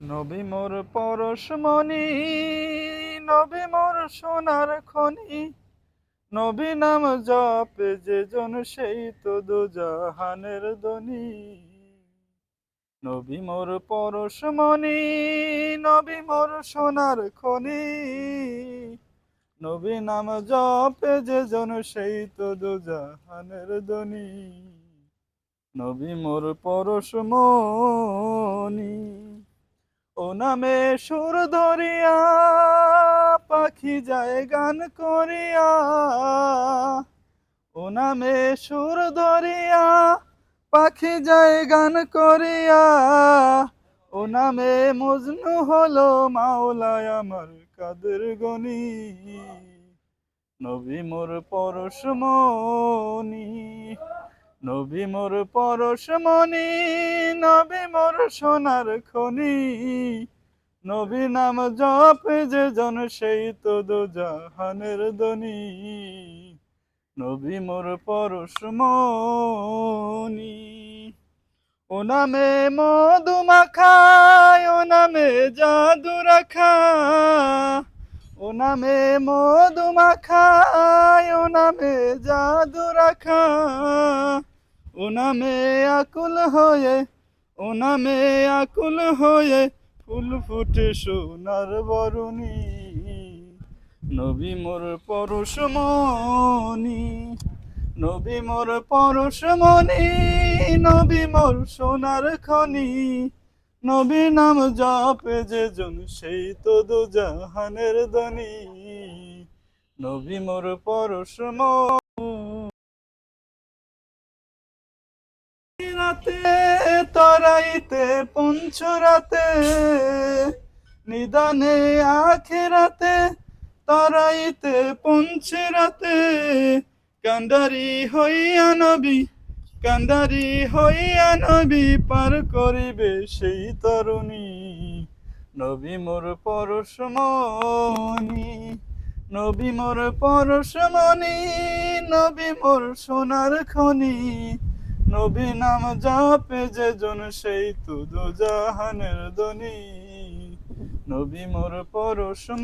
নবী মোর পরশমণি, নবী মোর সোনার খনি, নবী নাম জপে যে জন সেই তো দোজাহানের ধনী। নবী মোর পরশমণি, নবী মোর সোনার খনি, নবী নাম জপে যে জন সেই তো দোজাহানের ধনী। নবী মোর পরশমণি, ও নামে সুর ধরিয়া পাখি যায় গান করিয়া, ও নামে সুর ধরিয়া পাখি যায় গান করিয়া, ও নামে মজনু হলো মাওলায় আমার কাদের গনি। নবী মোর পরশমণি, নবী মোর পরশমণি, নবী মোর সোনার খনি, নবী নাম জপে যে জন সেই তো দোজাহানের ধনী। নবী মোর পরশমণি, ও নামে মধু মাখায়, ও নামে জাদু রাখা, ও নামে মধু মাখায়, ও নামে জাদু রাখা, ও নামে আকুল হয়ে, ও নামে আকুল হয়ে ফুল ফুটে সোনার বরণী। নবী মোর পরশমণি, নবী মোর পরশমণি, নবী মোর সোনার খনি, নবী নাম জপে যে জন সেই তো দোজাহানের ধনী। নবী মোর পরশমণি, রাতে তরাইতে পঞ্চরাতে, নিদানে আখেরাতে তরাইতে পঞ্চরাতে, কান্ডারি হইয়া নবী, কান্ডারি হইয়া নবী পার করিবে সেই তরুণী। নবী মোর পরশমণি, নবী মোর পরশমণি, নবী মোর সোনার খনি, নবী নাম জপে যে জন সেই তো দোজাহানের ধনী। নবী মোর পরশমণি।